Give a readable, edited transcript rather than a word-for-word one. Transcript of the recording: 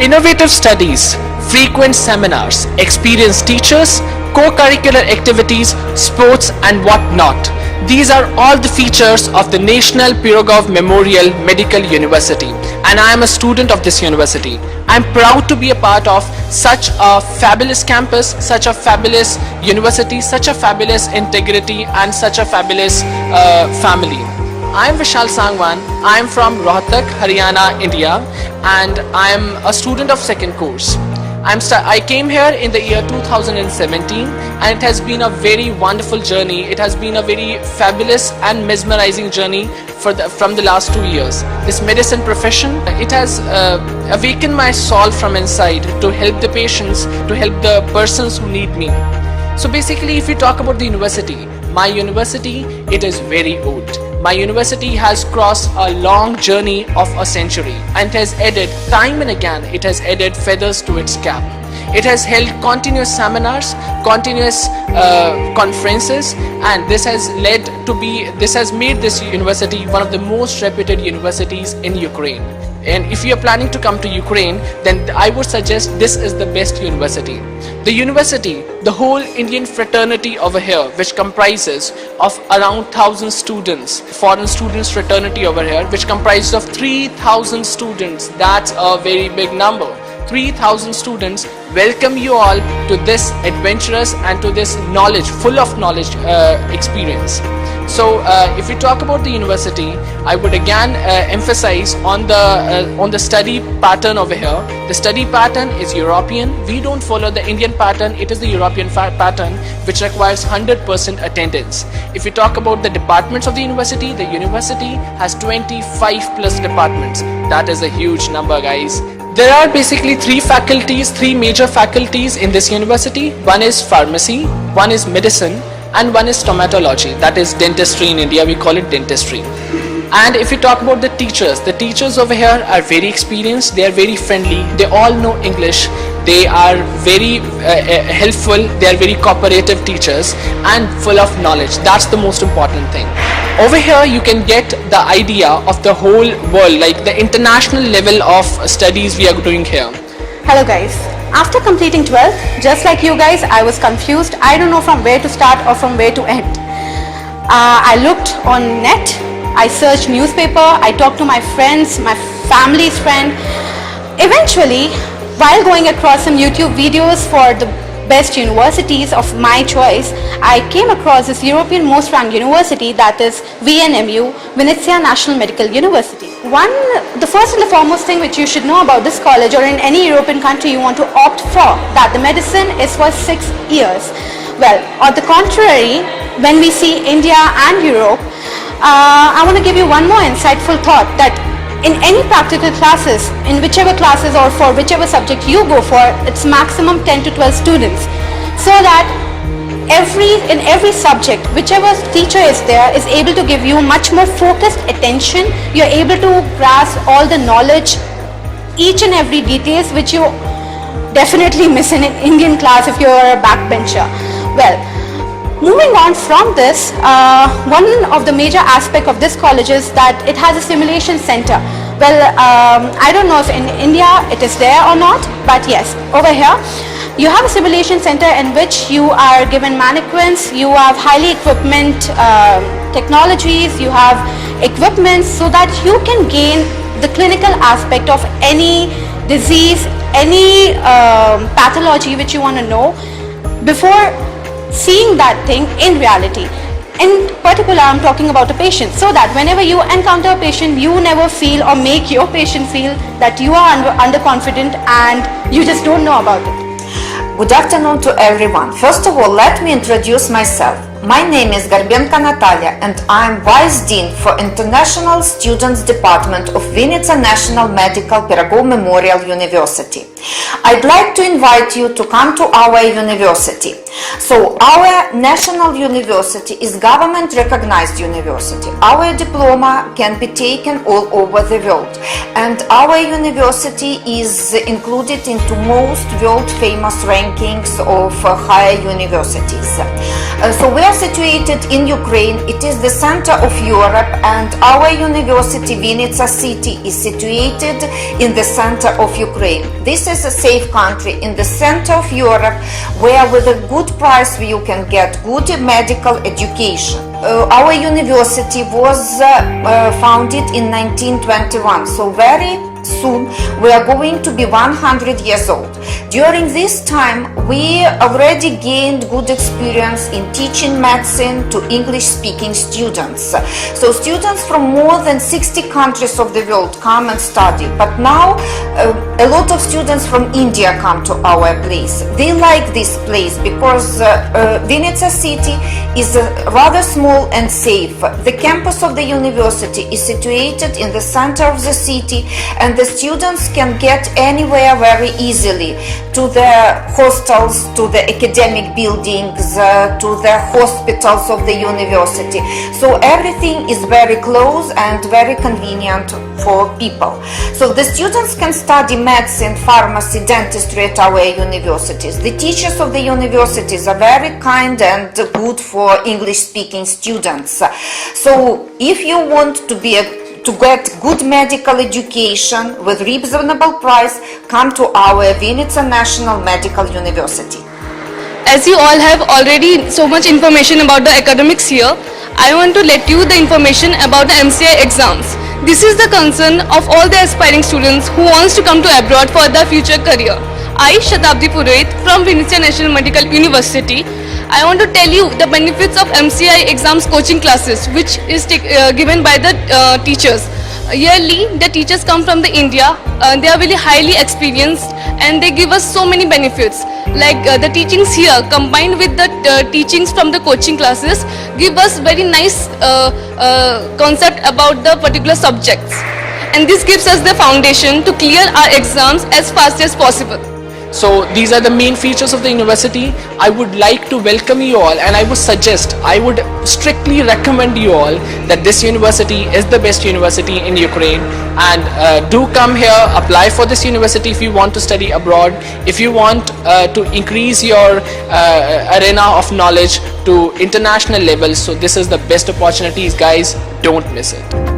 Innovative studies, frequent seminars, experienced teachers, co-curricular activities, sports and whatnot. These are all the features of the National Pirogov Memorial Medical University, and I am a student of this university. I am proud to be a part of such a fabulous campus, such a fabulous university, such a fabulous integrity and such a fabulous family. I am Vishal Sangwan. I am from Rohtak, Haryana, India, and I am a student of second course. I came here in the year 2017, and it has been a very wonderful journey. It has been a very fabulous and mesmerizing journey from the last 2 years. This medicine profession, it has awakened my soul from inside to help the patients, to help the persons who need me. So basically, if we talk about the university, my university, it is very old. My university has crossed a long journey of a century, and it has added time and again, it has added feathers to its cap. It has held continuous seminars, continuous conferences, and this has made this university one of the most reputed universities in Ukraine. And if you are planning to come to Ukraine, then I would suggest this is the best university. The university, the whole Indian fraternity over here, which comprises of around 1,000 students, foreign students fraternity over here, which comprises of 3,000 students. That's a very big number. 3,000 students welcome you all to this adventurous and to this full of knowledge experience. So if we talk about the university, I would again emphasize on the study pattern over here. The study pattern is European. We don't follow the Indian pattern. It is the European pattern, which requires 100% attendance. If we talk about the departments of the university has 25 plus departments. That is a huge number, guys. There are basically three major faculties in this university. One is pharmacy, one is medicine, and one is stomatology. That is dentistry in India. We call it dentistry. And if we talk about the teachers over here are very experienced. They are very friendly. They all know English. They are very helpful. They are very cooperative teachers and full of knowledge. That's the most important thing. Over here you can get the idea of the whole world, like the international level of studies we are doing here. Hello guys. After completing 12th, just like you guys, I was confused. I don't know from where to start or from where to end. I looked on net, I searched newspaper, I talked to my friends, my family's friend. Eventually, while going across some YouTube videos for the best universities of my choice, I came across this European most ranked university, that is VNMU, Vinnytsia National Medical University. The first and the foremost thing which you should know about this college, or in any European country you want to opt for, that the medicine is for 6 years. Well, on the contrary, when we see India and Europe, I want to give you one more insightful thought, that in any practical classes, in whichever classes or for whichever subject you go for, it's maximum 10 to 12 students. So that in every subject, whichever teacher is there is able to give you much more focused attention. You're able to grasp all the knowledge, each and every details which you definitely miss in an Indian class if you're a backbencher. Well, moving on from this, one of the major aspects of this college is that it has a simulation center. Well, I don't know if in India it is there or not, but yes, over here you have a simulation center in which you are given mannequins, you have highly equipment technologies, you have equipment so that you can gain the clinical aspect of any disease, any pathology which you want to know before seeing that thing in reality. In particular, I'm talking about a patient, so that whenever you encounter a patient, you never feel or make your patient feel that you are underconfident and you just don't know about it. Good afternoon to everyone. First of all, let me introduce myself. My name is Garbenko Natalia and I am Vice Dean for International Students Department of Vinnytsia National Medical Pirogov Memorial University. I'd like to invite you to come to our university. So our national university is government recognized university. Our diploma can be taken all over the world, and our university is included into most world famous rankings of higher universities. So we are situated in Ukraine. It is the center of Europe, and our university, Vinnytsia City, is situated in the center of Ukraine. This is a safe country in the center of Europe, where with a good price you can get good medical education. Our university was founded in 1921, so very soon we are going to be 100 years old. During this time, we already gained good experience in teaching medicine to English-speaking students. So students from more than 60 countries of the world come and study. But now a lot of students from India come to our place. They like this place because Vinnytsia City is rather small and safe. The campus of the university is situated in the center of the city, and the students can get anywhere very easily, to the hostels, to the academic buildings, to the hospitals of the university. So everything is very close and very convenient for people. So the students can study medicine, pharmacy, dentistry at our universities. The teachers of the universities are very kind and good for English-speaking students. So if you want to get good medical education with reasonable price, come to our Vinnytsia National Medical University. As you all have already so much information about the academics here, I want to let you the information about the MCI exams. This is the concern of all the aspiring students who wants to come to abroad for their future career. I, Shatabdi Purohit from Vinnytsia National Medical University, I want to tell you the benefits of MCI exams coaching classes, which is given by the teachers. Yearly, the teachers come from the India. They are really highly experienced, and they give us so many benefits. Like the teachings here, combined with the teachings from the coaching classes, give us very nice concept about the particular subjects. And this gives us the foundation to clear our exams as fast as possible. So these are the main features of the university. I would like to welcome you all, and I would strictly recommend you all that this university is the best university in Ukraine, and do come here, apply for this university if you want to study abroad, if you want to increase your arena of knowledge to international levels. So this is the best opportunities, guys. Don't miss it.